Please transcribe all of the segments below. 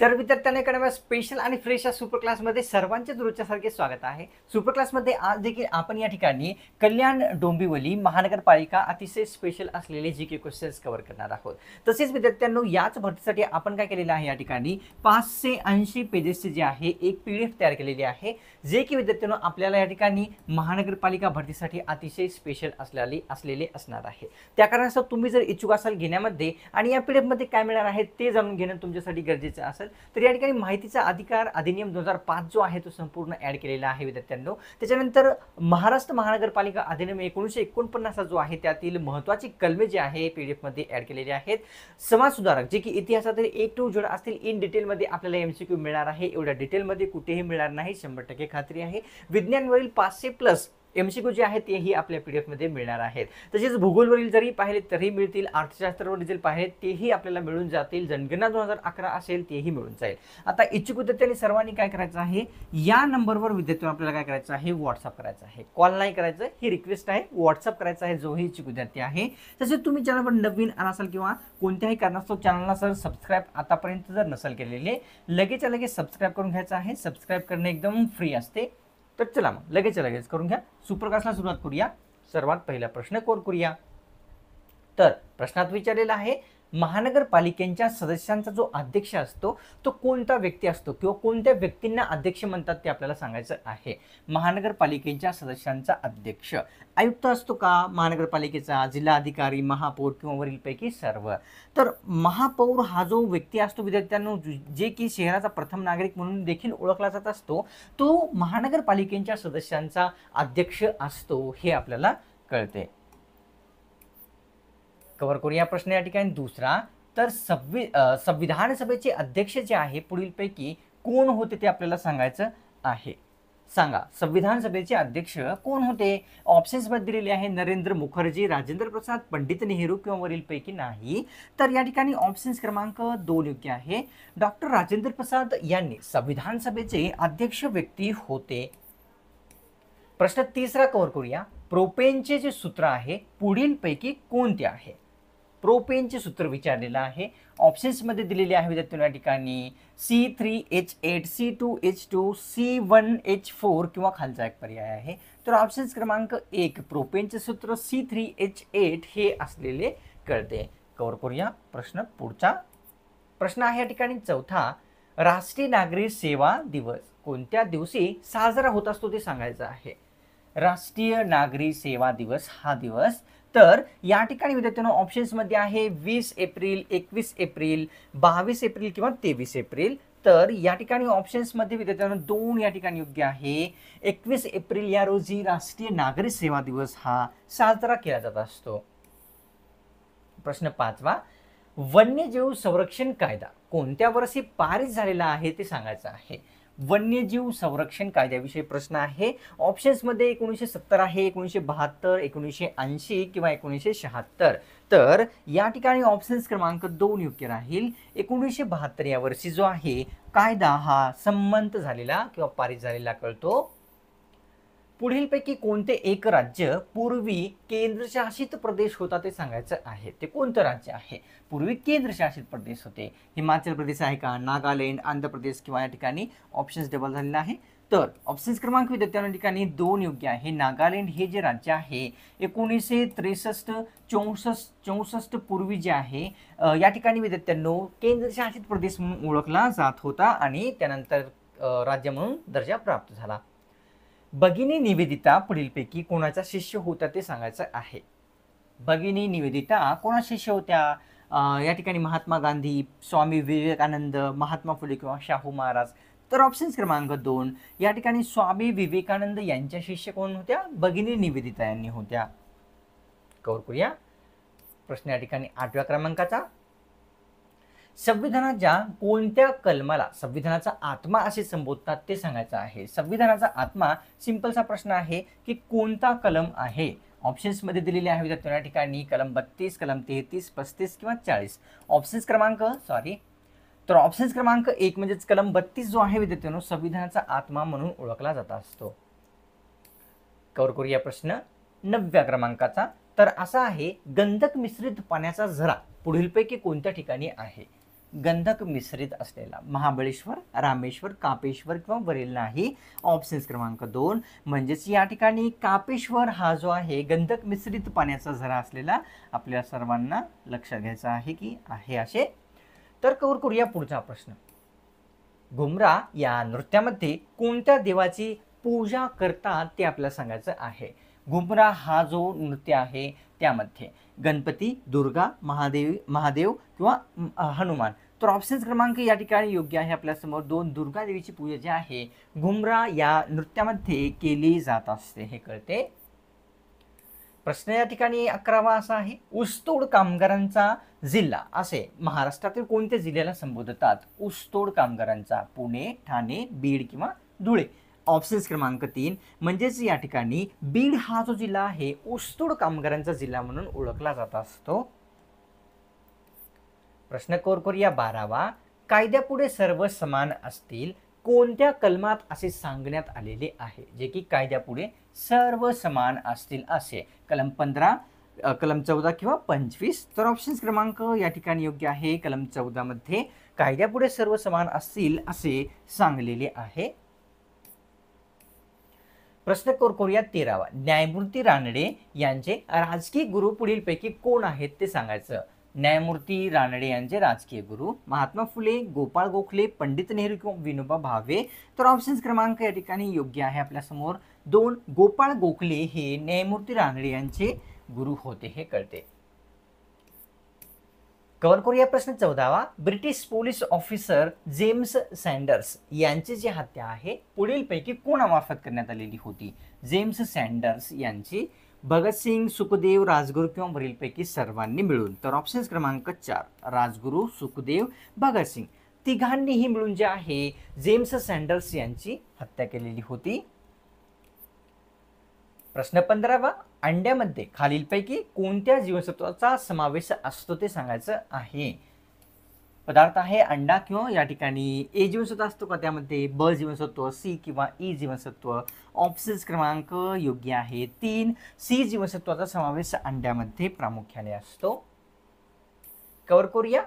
तर विद्यार्थ्यांना एका स्पेशल आणि फ्रेश या सुपर क्लासमध्ये सर्वांचे रोजच्यासारखे स्वागत आहे. सुपर क्लासमध्ये आज देखील आपण या ठिकाणी कल्याण डोंबिवली महानगरपालिका अतिशय स्पेशल असलेले जी के क्वेश्चन्स कव्हर करणार आहोत. तसेच विद्यार्थ्यांनो याच भरतीसाठी आपण काय केलेलं आहे, या ठिकाणी 580 पेजेसचे जे आहे एक PDF तयार केलेली आहे, जे की विद्यार्थ्यांनो आपल्याला या ठिकाणी महानगरपालिका भरतीसाठी अतिशय स्पेशल असलेले असणार आहे. त्या कारणास्तव तुम्ही जर इच्छुक असाल घेण्यामध्ये आणि या PDF मध्ये काय मिळणार आहे ते जाणून घेणं तुमच्यासाठी गरजेचं असेल तर या ठिकाणी माहितीचा अधिकार अधिनियम 2005 जो आहे तो संपूर्ण ऍड केलेला आहे विद्यार्थ्यांनो. त्याच्यानंतर महाराष्ट्र महानगरपालिका अधिनियम 1949 जो आहे त्यातील महत्त्वाची कलमे जे आहे PDF मध्ये ऍड केलेली आहेत. समाज सुधारक जे की इतिहासातील A to Z असतील इन डिटेलमध्ये आपल्याला MCQ मिळणार आहे. एवढ्या डिटेलमध्ये कुठेही मिळणार नाही, 100% खात्री आहे. विज्ञानवरील 500+ MCQ जे आहेत तेही आपल्या PDF मध्ये मिळणार आहेत. तसेच भूगोलवरील जरी पाहिले तरी मिळतील, अर्थशास्त्रावरील जरी पाहिले तेही आपल्याला मिळून जातील, जनगणना 2011 असेल तेही मिळून जाईल. आता इच्छुक विद्यार्थ्यांनी सर्वांनी काय करायचं आहे, या नंबरवर विद्यार्थ्यांना आपल्याला काय करायचं आहे, व्हॉट्सअप करायचं आहे. कॉल नाही करायचं, ही रिक्वेस्ट आहे. व्हॉट्सअप करायचं आहे जोही इच्छुक विद्यार्थी आहे. तसेच तुम्ही चॅनलवर नवीन असाल किंवा कोणत्याही कारणास्तव चॅनलला सबस्क्राईब आतापर्यंत जर नसेल केलेले, लगेच सबस्क्राईब करून घ्यायचं आहे. सबस्क्राईब करणे एकदम फ्री असते. तर चला मग लगेच करून घ्या. सुपर क्लासला सुरुवात करूया. सर्वात पहिला प्रश्न करूया. तर प्रश्नात विचारलेला आहे, महानगरपालिकेच्या सदस्यांचा जो अध्यक्ष असतो तो कोणता व्यक्ती असतो किंवा कोणत्या व्यक्तींना अध्यक्ष म्हणतात ते आपल्याला सांगायचं आहे. महानगरपालिकेच्या सदस्यांचा अध्यक्ष आयुक्त असतो का, महानगरपालिकेचा जिल्हाधिकारी, महापौर किंवा वरीलपैकी सर्व. तर महापौर हा जो व्यक्ती असतो विद्यार्थ्यांनो, जे की शहराचा प्रथम नागरिक म्हणून देखील ओळखला जात असतो, तो महानगरपालिकेच्या सदस्यांचा अध्यक्ष असतो हे आपल्याला कळते. कव्हर करूया प्रश्न या ठिकाणी दुसरा. तर संविधान सभेचे अध्यक्ष जे आहे पुढीलपैकी कोण होते ते आपल्याला सांगायचं आहे. सांगा, संविधान सभेचे अध्यक्ष कोण होते? ऑप्शन्स मध्ये दिलेले आहे, नरेंद्र मुखर्जी, राजेंद्र प्रसाद, पंडित नेहरू किंवा वरीलपैकी नाही. तर या ठिकाणी ऑप्शन्स क्रमांक 2 योग्य आहे. डॉक्टर राजेंद्र प्रसाद यांनी संविधान सभेचे अध्यक्ष व्यक्ती होते. प्रश्न तिसरा कव्हर करूया. प्रोपेनचे जे सूत्र आहे पुढीलपैकी कोणते आहे? प्रोपेनचे सूत्र विचारलेलं आहे. ऑप्शन्स मध्ये दिलेले आहे विद्यार्थ्यांनो या ठिकाणी C3H8, C2H2, C1H4 किंवा खालचा एक पर्याय आहे. तर ऑप्शन्स क्रमांक 1 प्रोपेनचे सूत्र C3H8 हे असलेले कळते. कव्हर करूया प्रश्न पुढचा. प्रश्न आहे या ठिकाणी चौथा. राष्ट्रीय नागरी सेवा दिवस कोणत्या दिवशी साजरा होत असतो ते सांगायचं आहे. राष्ट्रीय नागरी सेवा दिवस हा दिवस, तर या ठिकाणी विद्यार्थ्यांनो ऑप्शन्स मध्ये आहे 20 एप्रिल, 21 एप्रिल, 22 एप्रिल किंवा 23 एप्रिल. तर या ठिकाणी ऑप्शन्स मध्ये विद्यार्थ्यांनो 2 या ठिकाणी योग्य आहे. 21 एप्रिल या रोजी राष्ट्रीय नागरी सेवा दिवस हा साजरा केला जात असतो. प्रश्न 5वा. वन्यजीव संरक्षण कायदा कोणत्या वर्षी पारित झालेला आहे ते सांगायचं आहे. वन्यजीव संरक्षण कायद्याविषयी प्रश्न आहे. ऑप्शन्स मध्ये 1970 आहे, 1972, 1980 किंवा 1976. तर या ठिकाणी ऑप्शन्स क्रमांक 2 योग्य राहील. 1972 या वर्षी जो आहे कायदा हा संमत झालेला किंवा पारित झालेला कळतो. पुढीलपैकी कोणते एक राज्य पूर्वी केंद्रशासित प्रदेश होता ते सांगायचं आहे. ते कोणतं राज्य आहे? पूर्वी केंद्रशासित प्रदेश होते. हिमाचल प्रदेश आहे का, नागालँड, आंध्र प्रदेश किंवा या ठिकाणी ऑप्शन्स डबल झालेला आहे. तर ऑप्शन्स क्रमांक विद्यार्थ्यांना ठिकाणी 2 योग्य आहे. नागालँड हे जे राज्य आहे 1963-64 पूर्वी जे आहे या ठिकाणी विद्यार्थ्यांनो केंद्रशासित प्रदेश म्हणून ओळखला जात होता आणि त्यानंतर राज्य म्हणून दर्जा प्राप्त झाला. भगिनी निवेदिता पुढीलपैकी कोणाचा शिष्य होता ते सांगायचं आहे. भगिनी निवेदिता कोणा शिष्य होत्या? या ठिकाणी महात्मा गांधी, स्वामी विवेकानंद, महात्मा फुले किंवा शाहू महाराज. तर ऑप्शन्स क्रमांक 2 या ठिकाणी स्वामी विवेकानंद यांच्या शिष्य कोण होत्या? भगिनी निवेदिता यांनी होत्या. कव्हर करूया प्रश्न या ठिकाणी 8व्या क्रमांकाचा. संविधानाच्या कोणत्या कलमाला संविधानाचा आत्मा असे संबोधतात ते सांगायचं आहे. संविधानाचा आत्मा सिंपलचा प्रश्न आहे की कोणता कलम आहे. ऑप्शन्स मध्ये दिलेले आहे विद्यार्थ्यांना या ठिकाणी कलम 32, कलम 33, 35 किंवा 40. ऑप्शन्स क्रमांक तर ऑप्शन्स क्रमांक 1 म्हणजेच कलम 32 जो आहे विद्यार्थ्यांनो संविधानाचा आत्मा म्हणून ओळखला जात असतो. कव्हर करूया प्रश्न 9व्या क्रमांकाचा. तर असा आहे, गंधक मिश्रित पाण्याचा झरा पुढीलपैकी कोणत्या ठिकाणी आहे? गंधक मिश्रित असलेला. महाबळेश्वर, रामेश्वर, कापेश्वर किंवा वरील नाही. ऑप्शन क्रमांक 2 म्हणजेच या ठिकाणी कापेश्वर हा जो आहे गंधक मिश्रित पाण्याचा झरा असलेला आपल्या सर्वांना लक्षात घ्यायचा आहे की आहे असे. तर करूया पुढचा प्रश्न. घुमरा या नृत्यामध्ये कोणत्या देवाची पूजा करतात ते आपल्याला सांगायचं आहे. घुमरा हा जो नृत्य आहे त्यामध्ये गणपती, दुर्गा, महादेव किंवा हनुमान. तर ऑप्शन क्रमांक या ठिकाणी योग्य आहे आपल्यासमोर 2. दुर्गा देवीची पूजा जी आहे घुमरा या नृत्यामध्ये केली जात असते हे कळते. प्रश्न या ठिकाणी 11वा असा आहे. ऊसतोड कामगारांचा जिल्हा असे महाराष्ट्रातील कोणत्या जिल्ह्याला संबोधतात? ऊसतोड कामगारांचा. पुणे, ठाणे, बीड किंवा धुळे. ऑप्शन क्रमांक 3 म्हणजेच या ठिकाणी बीड हा जो जिल्हा आहे ऊसतोड कामगारांचा जिल्हा म्हणून ओळखला जात असतो. प्रश्न करूया 12वा. कायद्यापुढे सर्व समान असतील कोणत्या कलमात असे सांगण्यात आलेले आहे? जे की कायद्यापुढे सर्व समान असतील असे. कलम 15, कलम 14 किंवा 25. तर ऑप्शन क्रमांक या ठिकाणी योग्य आहे. कलम 14 मध्ये कायद्यापुढे सर्व समान असतील असे सांगलेले आहे. प्रश्न करूया 13वा. न्यायमूर्ती रानडे यांचे राजकीय गुरु पुढीलपैकी कोण आहेत ते सांगायचं. न्यायमूर्ती रानडे यांचे राजकीय गुरु महात्मा फुले, गोपाळ गोखले, पंडित नेहरू किंवा विनोबा भावे. तर ऑप्शन क्रमांक या ठिकाणी योग्य आहे आपल्यासमोर 2. गोपाळ गोखले हे न्यायमूर्ती रानडे यांचे गुरु होते हे कळते. करूया प्रश्न 14वा. British police officer James Sanders यांची जी हत्या आहे पुढीलपैकी कोणामार्फत करण्यात आलेली होती? जेम्स सँडर्स यांची भगतसिंग, सुखदेव, राजगुरू किंवा वरीलपैकी सर्वांनी मिळून. तर ऑप्शन क्रमांक 4 राजगुरू, सुखदेव, भगतसिंग तिघांनीही मिळून जे आहे जेम्स सँडर्स यांची हत्या केलेली होती. प्रश्न 15वा. अंड्यामध्ये खालीलपैकी कोणत्या जीवनसत्वाचा समावेश असतो ते सांगायचं आहे. पदार्थ आहे अंडा किंवा या ठिकाणी ए जीवनसत्व असतो का त्यामध्ये? ब जीवनसत्व, सी किंवा ई जीवनसत्व. ऑप्शन क्रमांक योग्य आहे 3. सी जीवनसत्वाचा समावेश अंड्यामध्ये प्रामुख्याने असतो. करूया.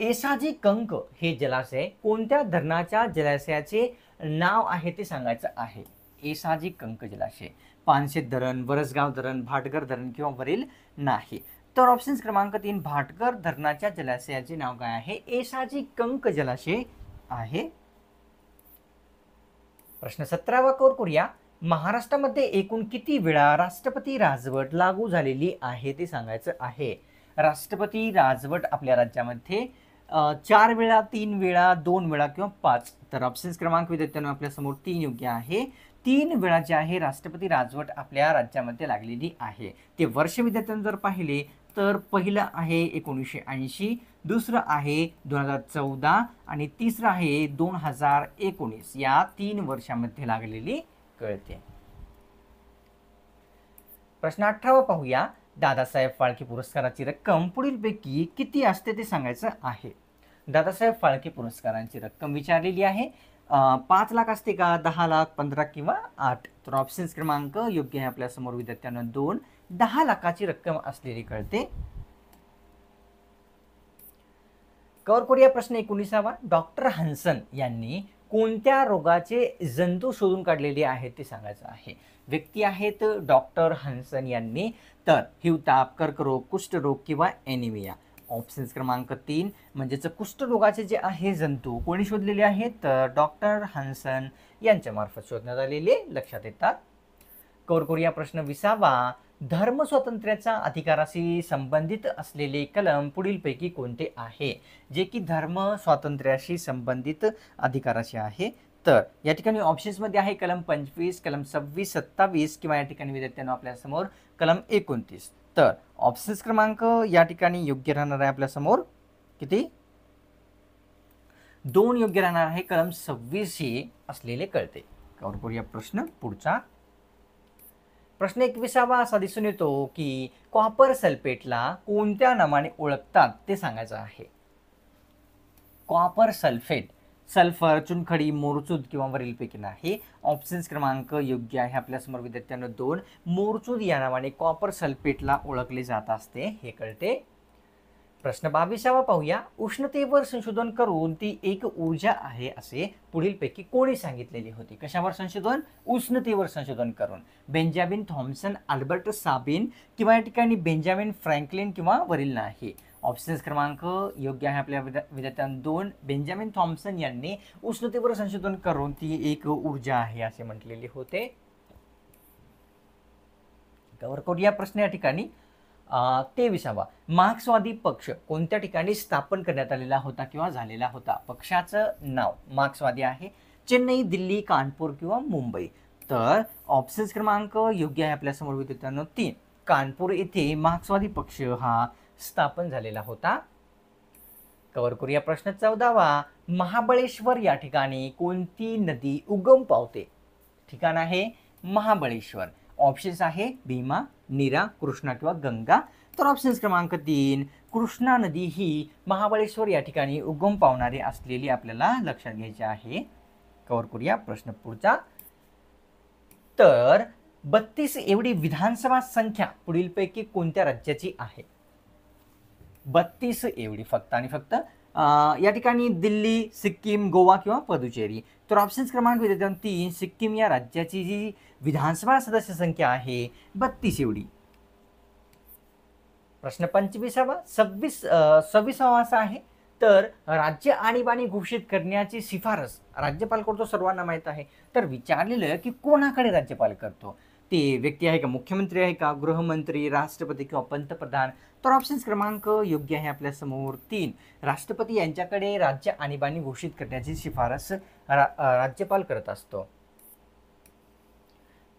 एसाजी कंक हे जलाशय कोणत्या धरणाच्या जलाशयाचे नाव आहे ते सांगायचं आहे. एसाजी कंक जलाशय. पानशेत धरण, वरसगाव धरण, भाटगर धरण किंवा वरील नाही. तर ऑप्शन क्रमांक 3 भाटगर धरणाच्या जलाशयाचे नाव काय आहे? एसाजी कंक जलाशय आहे. प्रश्न 17वा करूया. महाराष्ट्रामध्ये एकूण किती वेळा राष्ट्रपती राजवट लागू झालेली आहे ते सांगायचं आहे. राष्ट्रपती राजवट आपल्या राज्यामध्ये 4 वेळा, 3 वेळा, 2 वेळा किंवा 5. तर ऑप्शन क्रमांक विद्यार्थ्यांनो आपल्यासमोर 3 योग्य आहे. 3 वेळा जे आहे राष्ट्रपती राजवट आपल्या राज्यामध्ये लागलेली आहे. ते वर्ष विद्यार्थ्यांनी जर पाहिले तर पहिलं आहे 1980, दुसरं आहे 2014 आणि तिसरं आहे 2019. या 3 वर्षामध्ये लागलेली कळते. प्रश्न 18वा पाहूया. दादासाहेब फाळके पुरस्काराची रक्कम पुढीलपैकी किती असते ते सांगायचं आहे. दादासाहेब फाळके पुरस्कारांची रक्कम विचारलेली आहे. 5 लाख असते का, 10 लाख, 15 किंवा 8. तर ऑप्शन क्रमांक योग्य आहे आपल्यासमोर विद्यार्थ्यांना 2. 10 लाखाची रक्कम असलेली कळते. करूया प्रश्न 19वा. डॉक्टर हंसन यांनी कोणत्या रोगाचे जंतू शोधून काढलेले आहेत ते सांगायचं आहे. व्यक्ती आहेत डॉक्टर हंसन यांनी. तर हिवताप, कर्करोग, कुष्ठरोग किंवा एनिमिया. ऑप्शन क्रमांक 3 म्हणजेच कुष्ठरोगाचे जे आहे जंतू कोणी शोधलेले आहेत? तर डॉक्टर हंसन यांच्या मार्फत शोधण्यात आलेले लक्षात येतात. करूया प्रश्न 20वा. धर्म स्वातंत्र्याच्या अधिकाराशी संबंधित असलेले कलम पुढीलपैकी कोणते आहे? जे की धर्म स्वातंत्र्याशी संबंधित अधिकाराशी आहे. तर या ठिकाणी ऑप्शन्समध्ये आहे कलम 25, कलम 26, 27 किंवा या ठिकाणी विद्यार्थ्यांनो आपल्यासमोर कलम 29. तर ऑप्शन क्रमांक या ठिकाणी योग्य राहणार आहे आपल्यासमोर किती? 2 योग्य राहणार आहे. कलम 26 हे असलेले कळते. करूया प्रश्न पुढचा. प्रश्न 21वा असा दिसून येतो की कॉपर सल्फेटला कोणत्या नावाने ओळखतात ते सांगायचं आहे. कॉपर सल्फेट, सल्फर, चुनखडी, मोरचूद किंवा वरीलपैकी नाही. ऑप्शन क्रमांक योग्य आहे आपल्यासमोर विद्यार्थ्यांना 2. मोरचूद या नावाने कॉपर सल्फेटला ओळखले जात असते हे कळते. प्रश्न 22वा पाहूया. उष्णतेवर संशोधन करून ती एक ऊर्जा आहे असे पुढीलपैकी कोणी सांगितलेली होती? कशावर संशोधन? उष्णतेवर संशोधन करून. बेंजामिन थॉम्सन, अल्बर्ट साबिन किंवा या ठिकाणी बेंजामिन फ्रँकलिन किंवा वरील नाही. ऑप्शन्स क्रमांक योग्य आहे आपल्या विद्यार्थ्यांना 2. बेंजामिन थॉम्सन यांनी उष्णतेवर संशोधन करून ती एक ऊर्जा आहे असे म्हटलेले होते. कव्हर करूया प्रश्न या ठिकाणी. 23वा. मार्क्सवादी पक्ष कोणत्या ठिकाणी स्थापन करण्यात आलेला होता किंवा झालेला होता? पक्षाचं नाव मार्क्सवादी आहे. चेन्नई, दिल्ली, कानपूर किंवा मुंबई. तर ऑप्शन्स क्रमांक योग्य आहे आपल्यासमोर विद्यार्थ्यांनो 3. कानपूर येथे मार्क्सवादी पक्ष हा स्थापन झालेला होता. कव्हर करूया प्रश्न 14वा. महाबळेश्वर या ठिकाणी कोणती नदी उगम पावते? ठिकाण आहे महाबळेश्वर. ऑप्शन्स आहे भीमा, नीरा, कृष्णा किंवा गंगा. तर ऑप्शन्स क्रमांक 3 कृष्णा नदी ही महाबळेश्वर या ठिकाणी उगम पावणारी असलेली आपल्याला लक्षात घ्यायची आहे. कव्हर करूया प्रश्न पुढचा. तर 32 एवढी विधानसभा संख्या पुढीलपैकी कोणत्या राज्याची आहे? 32 एवढी फक्त आणि फक्त या ठिकाणी दिल्ली, सिक्कीम, गोवा किंवा पुदुचेरी. तर ऑप्शन्स क्रमांक विद्यार्थ्यांनो 3 सिक्कीम या राज्याची जी विधानसभा सदस्य संख्या आहे 32 एवढी. प्रश्न 25वा. 26वा असा आहे. तर राज्य आणीबाणी घोषित करण्याची शिफारस राज्यपाल करतो सर्वांना माहीत आहे. तर विचारलेलं की कोणाकडे राज्यपाल करतो? ते व्यक्ती आहे का? मुख्यमंत्री आहे का? गृहमंत्री, राष्ट्रपती किंवा पंतप्रधान? तर ऑप्शन्स क्रमांक योग्य आहे आपल्यासमोर 3 राष्ट्रपती यांच्याकडे राज्य आणीबाणी घोषित करण्याची शिफारस राज्यपाल करत असतो.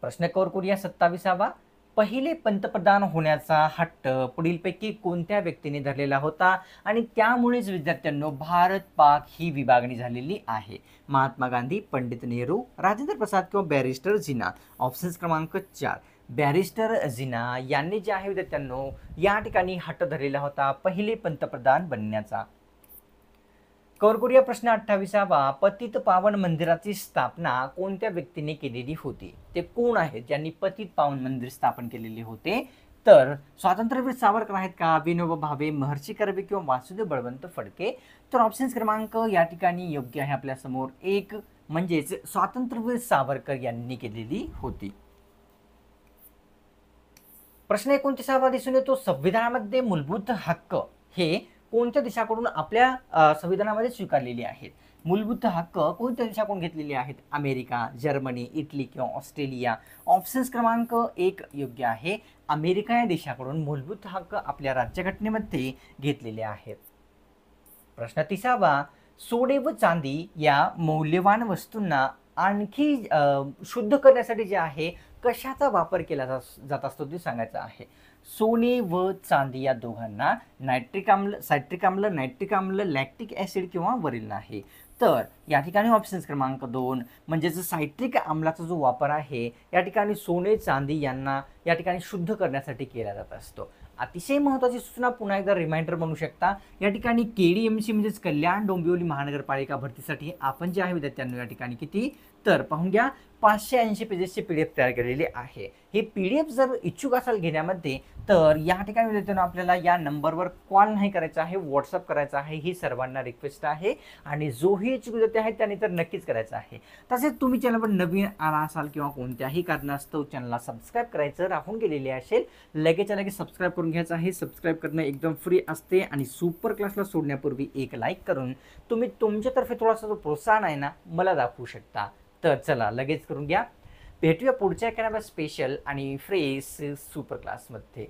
प्रश्न कव्हर करूया 27वा. पहिले पंतप्रधान होण्याचा हट्ट पुढीलपैकी कोणत्या व्यक्तीने धरलेला होता आणि त्यामुळेच विद्यार्थ्यांनो भारत पाक ही विभागणी झालेली आहे? महात्मा गांधी, पंडित नेहरू, राजेंद्र प्रसाद किंवा बॅरिस्टर जिना. ऑप्शन्स क्रमांक 4 बॅरिस्टर जिना यांनी जे आहे विद्यार्थ्यांनो या ठिकाणी हट्ट धरलेला होता पहिले पंतप्रधान बनण्याचा. कव्हर करूया प्रश्न 28वा. पतित पावन मंदिराची स्थापना कोणत्या व्यक्तीने केलेली होती? ते कोण आहेत ज्यांनी पतित पावन मंदिर स्थापन केलेले होते? तर स्वातंत्र्यवीर सावरकर आहेत का? विनोबा भावे, महर्षी कर्वे किंवा वासुदेव बळवंत फडके. तर ऑप्शन्स क्रमांक या ठिकाणी योग्य आहे आपल्यासमोर 1 म्हणजेच स्वातंत्र्यवीर सावरकर यांनी केलेली होती. प्रश्न 29वा दिसून येतो. संविधानामध्ये मूलभूत हक्क हे कोणत्या देशाकडून आपल्या संविधानामध्ये स्वीकारलेले आहेत? मूलभूत हक्क कोणत्या देशाकडून घेतलेले आहेत? अमेरिका, जर्मनी, इटली किंवा ऑस्ट्रेलिया. ऑप्शन्स क्रमांक 1 योग्य आहे. अमेरिका या देशाकडून मूलभूत हक्क आपल्या राज्यघटनेमध्ये घेतलेले आहेत. प्रश्न 30वा. सोने व चांदी या मौल्यवान वस्तूंना आणखी शुद्ध करण्यासाठी जे आहे कशाचा वापर केला जात असतो ते सांगायचं आहे. सोने व चांदी या दोघांना नायट्रिक आम्ल, सायट्रिक आम्ल, नायट्रिक आम्ल, लॅक्टिक ॲसिड किंवा वरील नाही. तर या ठिकाणी ऑप्शन्स क्रमांक 2 म्हणजेच सायट्रिक आम्लाचा जो वापर आहे या ठिकाणी सोने चांदी यांना या ठिकाणी शुद्ध करण्यासाठी केला जात असतो. अतिशय महत्त्वाची सूचना पुन्हा एकदा रिमाइंडर बनवू शकता. या ठिकाणी KDMC म्हणजेच कल्याण डोंबिवली महानगरपालिका भरतीसाठी आपण जे आहे विद्यार्थ्यांना या ठिकाणी किती तर पाहून घ्या 580 पेजेसचे PDF तयार केलेले आहे. हे PDF जर इच्छुक असाल घेण्यामध्ये तर या ठिकाणी विद्यार्थ्यांना आपल्याला या नंबरवर कॉल नाही करायचा आहे, व्हॉट्सअप करायचा आहे. ही सर्वांना रिक्वेस्ट आहे आणि जोही इच्छुक विद्यार्थी आहेत त्यांनी तर नक्कीच करायचं आहे. तसेच तुम्ही चॅनलवर नवीन आला असाल किंवा कोणत्याही कारणास्तव चॅनलला सबस्क्राईब करायचं राहून गेलेले असेल लगेचच्या लगेच सबस्क्राईब करून घ्यायचं आहे. सबस्क्राईब करणं एकदम फ्री असते आणि सुपर क्लासला सोडण्यापूर्वी एक लाईक करून तुम्ही तुमच्यातर्फे थोडासा जो प्रोत्साहन आहे ना मला दाखवू शकता. तर चला लगेच करून घ्या. भेटूया पुढच्या एखाद्या स्पेशल आणि फ्रेश सुपर क्लासमध्ये.